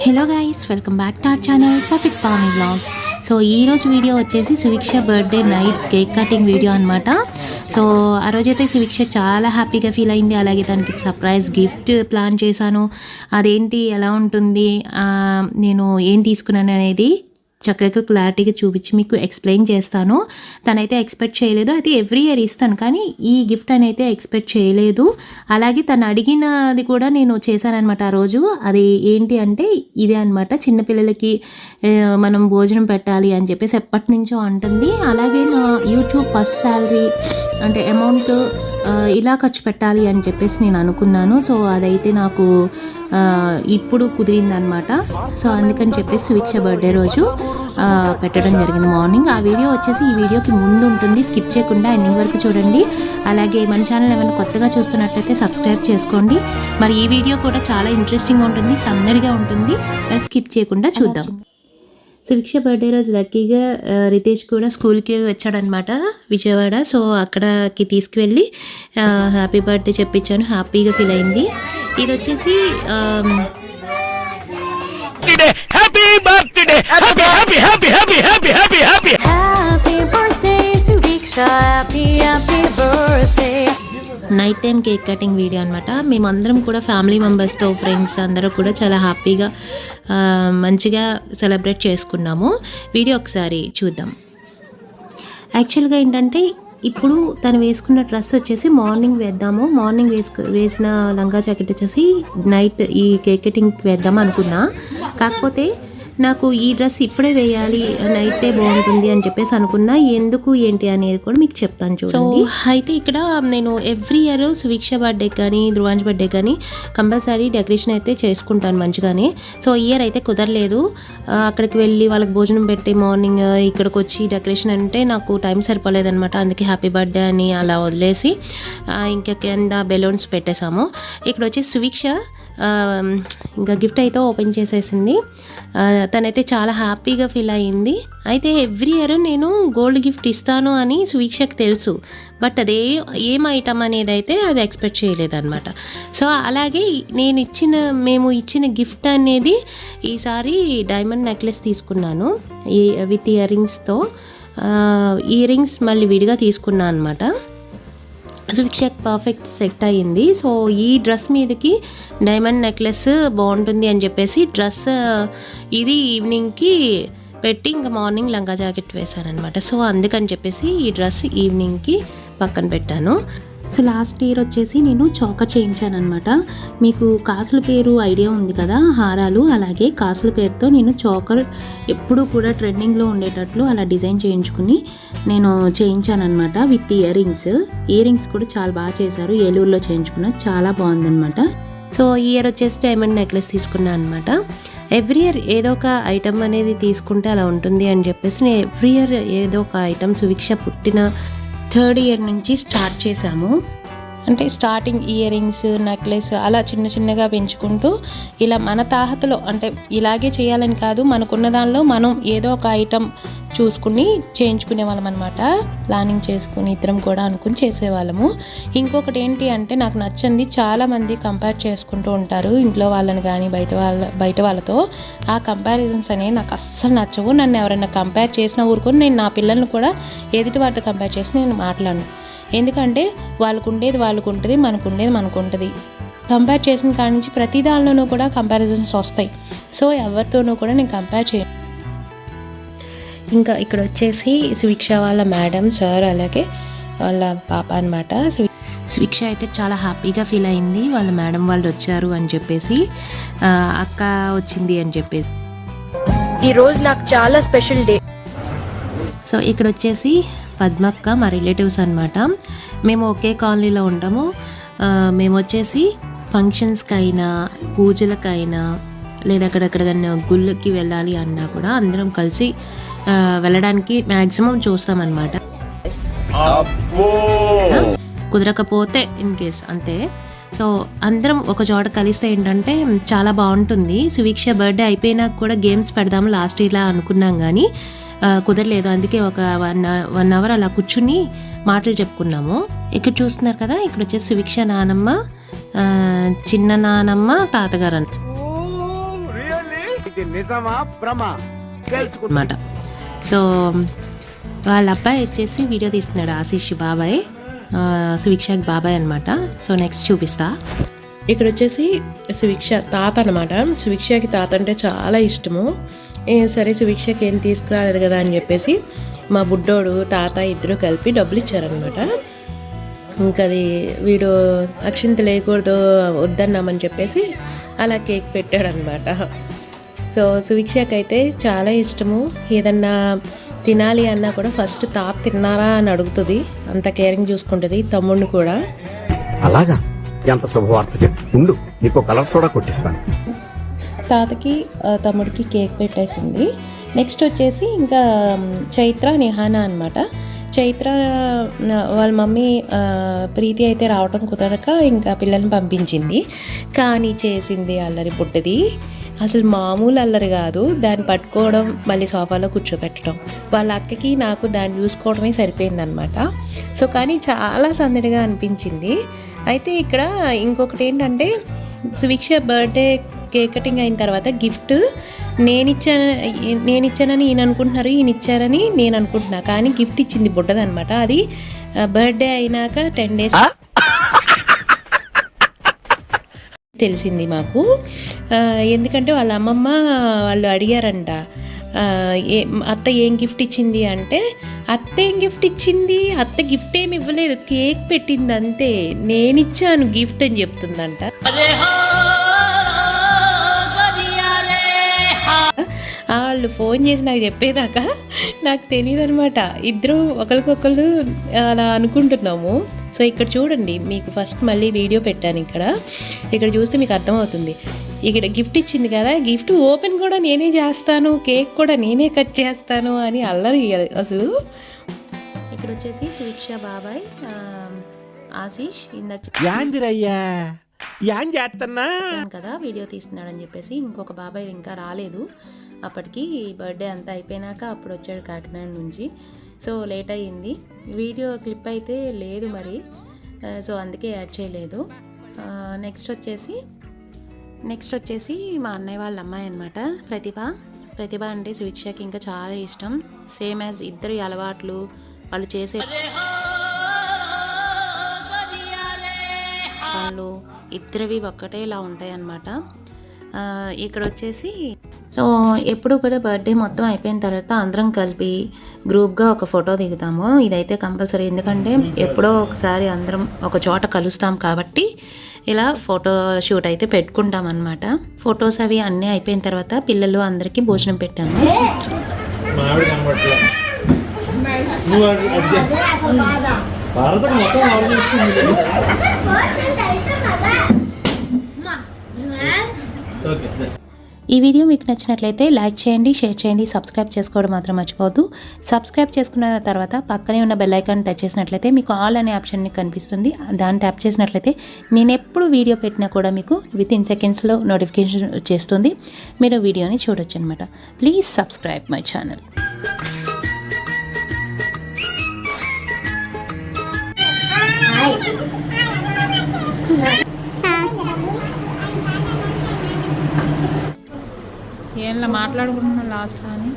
Hello guys, welcome back to our channel perfect Pavani vlogs. So ఈరోజు video వచ్చేసి Suviksha birthday night cake cutting video అనమాట. So ఆ రోజైతే సువిక్ష చాలా హ్యాపీగా ఫీల్ అయింది. అలాగే తనకి సర్ప్రైజ్ గిఫ్ట్ ప్లాన్ చేశాను. అదేంటి, ఎలా ఉంటుంది, నేను ఏం తీసుకున్నాను అనేది చక్కగా క్లారిటీగా చూపించి మీకు ఎక్స్ప్లెయిన్ చేస్తాను. తనైతే ఎక్స్పెక్ట్ చేయలేదు. అయితే ఎవ్రీ ఇయర్ ఇస్తాను, కానీ ఈ గిఫ్ట్ అయితే ఎక్స్పెక్ట్ చేయలేదు. అలాగే తను అడిగినది కూడా నేను చేశానమాట ఆ రోజు. అది ఏంటి అంటే ఇదే అనమాట, చిన్నపిల్లలకి మనం భోజనం పెట్టాలి అని చెప్పేసి ఎప్పటి నుంచో అంటుంది. అలాగే నా యూట్యూబ్ ఫస్ట్ శాలరీ అంటే అమౌంట్ ఇలా ఖర్చు పెట్టాలి అని చెప్పేసి నేను అనుకున్నాను. సో అదైతే నాకు ఇప్పుడు కుదిరిందనమాట. సో అందుకని చెప్పేసి సువిక్ష బర్త్డే రోజు పెట్టడం జరిగింది మార్నింగ్. ఆ వీడియో వచ్చేసి ఈ వీడియోకి ముందు ఉంటుంది, స్కిప్ చేయకుండా ఎండింగ్ వరకు చూడండి. అలాగే మన ఛానల్ ఏమైనా కొత్తగా చూస్తున్నట్లయితే సబ్స్క్రైబ్ చేసుకోండి. మరి ఈ వీడియో కూడా చాలా ఇంట్రెస్టింగ్గా ఉంటుంది, సందడిగా ఉంటుంది. మరి స్కిప్ చేయకుండా చూద్దాం. సువిక్ష బర్త్డే రోజు లక్కీగా రితేష్ కూడా స్కూల్కి వచ్చాడనమాట, విజయవాడ. సో అక్కడికి తీసుకువెళ్ళి హ్యాపీ బర్త్డే చెప్పించాను. హ్యాపీగా ఫీల్ అయింది. ఇది వచ్చేసి night time cake cutting video అనమాట. మేమందరం కూడా ఫ్యామిలీ మెంబర్స్తో, ఫ్రెండ్స్ అందరూ కూడా చాలా హ్యాపీగా మంచిగా సెలబ్రేట్ చేసుకున్నాము. వీడియో ఒకసారి చూద్దాం. యాక్చువల్గా ఏంటంటే ఇప్పుడు తను వేసుకున్న డ్రెస్ వచ్చేసి మార్నింగ్ వేద్దాము, మార్నింగ్ వేసిన లంగా జాకెట్ వచ్చేసి నైట్ ఈ కేక్ కటింగ్కి వేద్దాం అనుకున్నా. కాకపోతే నాకు ఈ డ్రెస్ ఇప్పుడే వేయాలి, నైటే బాగుంటుంది అని చెప్పేసి అనుకున్నా. ఎందుకు ఏంటి అనేది కూడా మీకు చెప్తాను చూడండి. సో అయితే ఇక్కడ నేను ఎవ్రీ ఇయర్ సువిక్ష బర్త్డే కానీ ధ్రువాంజ్ బర్త్డే కానీ కంపల్సరీ డెకరేషన్ అయితే చేసుకుంటాను మంచిగానే. సో ఇయర్ అయితే కుదరలేదు. అక్కడికి వెళ్ళి వాళ్ళకి భోజనం పెట్టి మార్నింగ్ ఇక్కడికి వచ్చి డెకరేషన్ అంటే నాకు టైం సరిపోలేదనమాట. అందుకే హ్యాపీ బర్త్డే అని అలా వదిలేసి ఇంకా కింద బెలూన్స్ పెట్టేశాము. ఇక్కడ వచ్చి సువిక్ష ఇంకా గిఫ్ట్ అయితే ఓపెన్ చేసేసింది. తనైతే చాలా హ్యాపీగా ఫీల్ అయ్యింది. అయితే ఎవ్రీ ఇయర్ నేను గోల్డ్ గిఫ్ట్ ఇస్తాను అని సువీక్షకు తెలుసు, బట్ అదే ఏం ఐటమ్ అనేది అయితే అది ఎక్స్పెక్ట్ చేయలేదన్నమాట. సో అలాగే మేము ఇచ్చిన గిఫ్ట్ అనేది ఈసారి డైమండ్ నెక్లెస్ తీసుకున్నాను విత్ ఇయర్ రింగ్స్తో. ఇయర్ రింగ్స్ మళ్ళీ విడిగా తీసుకున్నాను అనమాట. సువిక్షకు పర్ఫెక్ట్ సెట్ అయ్యింది. సో ఈ డ్రెస్ మీదకి డైమండ్ నెక్లెస్ బాగుంటుంది అని చెప్పేసి డ్రెస్ ఇది ఈవినింగ్కి పెట్టి ఇంకా మార్నింగ్ లంగా జాకెట్ వేశానమాట. సో అందుకని చెప్పేసి ఈ డ్రెస్ ఈవినింగ్కి పక్కన పెట్టాను. సో లాస్ట్ ఇయర్ వచ్చేసి నేను చౌకర్ చేయించాను అనమాట. మీకు కాసుల పేరు ఐడియా ఉంది కదా, హారాలు. అలాగే కాసుల పేరుతో నేను చౌకర్ ఎప్పుడూ కూడా ట్రెండింగ్లో ఉండేటట్లు అలా డిజైన్ చేయించుకుని నేను చేయించాను అనమాట విత్ ఇయర్ రింగ్స్ కూడా చాలా బాగా చేశారు. ఏలూరులో చేయించుకున్నా, చాలా బాగుందనమాట. సో ఈ ఇయర్ వచ్చేసి డైమండ్ నెక్లెస్ తీసుకున్నాను అనమాట. ఎవ్రీ ఇయర్ ఏదో ఒక ఐటమ్ అనేది తీసుకుంటే అలా ఉంటుంది అని చెప్పేసి నేను ఎవ్రీ ఇయర్ ఏదో ఒక ఐటమ్ సువిక్ష పుట్టిన 3rd ఇయర్ నుంచి స్టార్ట్ చేశాము. అంటే స్టార్టింగ్ ఇయర్ రింగ్స్, నెక్లెస్ అలా చిన్న చిన్నగా పెంచుకుంటూ ఇలా మన తాహతలో, అంటే ఇలాగే చేయాలని కాదు, మనకున్న దానిలో మనం ఏదో ఒక ఐటమ్ చూసుకుని చేయించుకునే వాళ్ళం అనమాట. ప్లానింగ్ చేసుకుని ఇద్దరం కూడా అనుకుని చేసేవాళ్ళము. ఇంకొకటి ఏంటి అంటే నాకు నచ్చింది, చాలామంది కంపేర్ చేసుకుంటూ ఉంటారు ఇంట్లో వాళ్ళని కానీ బయట వాళ్ళతో. ఆ కంపారిజన్స్ అనేవి నాకు అస్సలు నచ్చవు. నన్ను ఎవరైనా కంపేర్ చేసిన ఊరుకొని నేను నా పిల్లల్ని కూడా ఎదుటి వాటితో కంపేర్ చేసి నేను మాట్లాడను. ఎందుకంటే వాళ్ళకు ఉండేది వాళ్ళకు ఉంటుంది, మనకు ఉండేది మనకు ఉంటుంది. కంపేర్ చేసిన కాడి నుంచి ప్రతి దానిలోనూ కూడా కంపారిజన్స్ వస్తాయి. సో ఎవరితోనూ కూడా నేను కంపేర్ చేయను. ఇంకా ఇక్కడ వచ్చేసి సువిక్ష వాళ్ళ మేడం, సార్, అలాగే వాళ్ళ పాప అనమాట. సువిక్ష అయితే చాలా హ్యాపీగా ఫీల్ అయింది వాళ్ళ మేడం వాళ్ళు వచ్చారు అని చెప్పేసి, అక్క వచ్చింది అని చెప్పేసి. ఈరోజు నాకు చాలా స్పెషల్ డే. సో ఇక్కడ వచ్చేసి పద్మక్క మా రిలేటివ్స్ అనమాట. మేము ఒకే కాలనీలో ఉంటాము. మేము వచ్చేసి ఫంక్షన్స్కి అయినా పూజలకైనా లేదా అక్కడెక్కడికైనా గుళ్ళకి వెళ్ళాలి అన్నా కూడా అందరం కలిసి వెళ్ళడానికి మ్యాక్సిమం చూస్తామన్నమాట. కుదరకపోతే ఇన్ కేస్ అంతే. సో అందరం ఒక చోట కలిస్తే ఏంటంటే చాలా బాగుంటుంది. సువిక్ష బర్త్డే అయిపోయినాక కూడా గేమ్స్ పెడదాము లాస్ట్ ఇయర్లా అనుకున్నాం, కానీ కుదరలేదు. అందుకే ఒక 1 అవర్ అలా కూర్చుని మాటలు చెప్పుకున్నాము. ఇక్కడ చూస్తున్నారు కదా, ఇక్కడ వచ్చేసి సువిక్ష నానమ్మ, చిన్న నానమ్మ, తాతగారు. ఇది నిజమా భ్రమ తెలుసుకుంటా అన్నమాట. సో వాళ్ళ అబ్బాయి వచ్చేసి వీడియో తీస్తున్నాడు, ఆశీష్ బాబాయ్, సువిక్షకి బాబాయ్ అనమాట. సో నెక్స్ట్ చూపిస్తా. ఇక్కడ వచ్చేసి సువిక్ష తాత అనమాట. సువిక్షకి తాత అంటే చాలా ఇష్టము. సరే సువిక్షకి ఏం తీసుకురాలేదు కదా అని చెప్పేసి మా బుడ్డోడు తాత ఇద్దరు కలిపి డబ్బులు ఇచ్చారనమాట. ఇంకా అది వీడు అక్షింత లేకూడదు వద్దన్నామని చెప్పేసి అలా కేక్ పెట్టాడనమాట. సో సువిక్షకి అయితే చాలా ఇష్టము. ఏదన్నా తినాలి అన్నా కూడా ఫస్ట్ తాత తిన్నారా అని అడుగుతుంది. అంత కేరింగ్ చూసుకుంటుంది. తమ్ముడిని కూడా. అలాగా ఎంత శుభవార్త చెప్పు. ఉండు నీకు కలర్ సోడా కొట్టిస్తాను. తాతకి తమ్ముడికి కేక్ పెట్టేసింది. నెక్స్ట్ వచ్చేసి ఇంకా చైత్ర నిహానా అనమాట. చైత్ర వాళ్ళ మమ్మీ ప్రీతి అయితే రావటం కుదరక ఇంకా పిల్లల్ని పంపించింది. కానీ చేసింది అల్లరి పుట్టది. అసలు మామూలు అల్లరి కాదు. దాన్ని పట్టుకోవడం, మళ్ళీ సోఫాలో కూర్చోబెట్టడం, వాళ్ళ అక్కకి నాకు దాన్ని చూసుకోవడమే సరిపోయిందనమాట. సో కానీ చాలా సందడిగా అనిపించింది. అయితే ఇక్కడ ఇంకొకటి ఏంటంటే సువిక్ష బర్త్డే కేక్ కటింగ్ అయిన తర్వాత గిఫ్ట్ నేనిచ్చానని ఈయన అనుకుంటున్నారు, ఈయన ఇచ్చారని నేను అనుకుంటున్నా. కానీ గిఫ్ట్ ఇచ్చింది బుడ్డదనమాట. అది బర్త్డే అయినాక 10 days తెలిసింది మాకు. ఎందుకంటే వాళ్ళ అమ్మమ్మ వాళ్ళు అడిగారంట, అత్త ఏం గిఫ్ట్ ఇచ్చింది అంటే, అత్త ఏం గిఫ్ట్ ఇచ్చింది, అత్త గిఫ్ట్ ఏమి ఇవ్వలేదు, కేక్ పెట్టింది అంతే, నేనిచ్చాను గిఫ్ట్ అని చెప్తుందంట. వాళ్ళు ఫోన్ చేసి నాకు చెప్పేదాకా నాకు తెలియదు అనమాట. ఇద్దరు ఒకరికొకరు అలా అనుకుంటున్నాము. సో ఇక్కడ చూడండి, మీకు ఫస్ట్ మళ్ళీ వీడియో పెట్టాను. ఇక్కడ చూస్తే మీకు అర్థమవుతుంది. ఇక్కడ గిఫ్ట్ ఇచ్చింది కదా, గిఫ్ట్ ఓపెన్ కూడా నేనే చేస్తాను, కేక్ కూడా నేనే కట్ చేస్తాను అని అల్లరి అసలు. ఇక్కడ వచ్చేసి సువిక్ష బాబాయ్ ఆశీష్ యాందిరయ్యా యాన్ చేస్తున్నా కదా వీడియో తీస్తున్నాడని చెప్పేసి. ఇంకొక బాబాయ్ ఇంకా రాలేదు. అప్పటికి బర్త్డే అంతా అయిపోయినాక అప్పుడు వచ్చాడు కాకినాడ నుంచి. సో లేట్ అయ్యింది. వీడియో క్లిప్ అయితే లేదు మరి, సో అందుకే యాడ్ చేయలేదు. నెక్స్ట్ వచ్చేసి మా అన్నయ్య వాళ్ళ అమ్మాయి అనమాట, ప్రతిభ అంటే సువిక్షకి ఇంకా చాలా ఇష్టం. సేమ్ యాజ్ ఇద్దరి అలవాట్లు, వాళ్ళు చేసే వాళ్ళు ఇద్దరివి ఒక్కటేలా ఉంటాయి అన్నమాట. ఇక్కడ వచ్చేసి సో ఎప్పుడు కూడా బర్త్డే మొత్తం అయిపోయిన తర్వాత అందరం కలిపి గ్రూప్గా ఒక ఫోటో దిగుతాము. ఇదైతే కంపల్సరీ, ఎందుకంటే ఎప్పుడో ఒకసారి అందరం ఒక చోట కలుస్తాం కాబట్టి ఇలా ఫోటో షూట్ అయితే పెట్టుకుంటాం అన్నమాట. ఫొటోస్ అవి అన్నీ అయిపోయిన తర్వాత పిల్లలు అందరికీ భోజనం పెట్టాము. ఈ వీడియో మీకు నచ్చినట్లయితే లైక్ చేయండి, షేర్ చేయండి, సబ్స్క్రైబ్ చేసుకోవడం మాత్రం మర్చిపోవద్దు. సబ్స్క్రైబ్ చేసుకున్న తర్వాత పక్కనే ఉన్న బెల్ ఐకాన్ టచ్ చేసినట్లయితే మీకు ఆల్ అనే ఆప్షన్ కనిపిస్తుంది. దాన్ని ట్యాప్ చేసినట్లయితే నేను ఎప్పుడు వీడియో పెట్టినా కూడా మీకు వితిన్ సెకండ్స్లో నోటిఫికేషన్ వచ్చేస్తుంది. మీరు వీడియోని చూడొచ్చు అనమాట. Please subscribe my channel. ఏంలా మాట్లాడుకుంటున్నా లాస్ట్ అని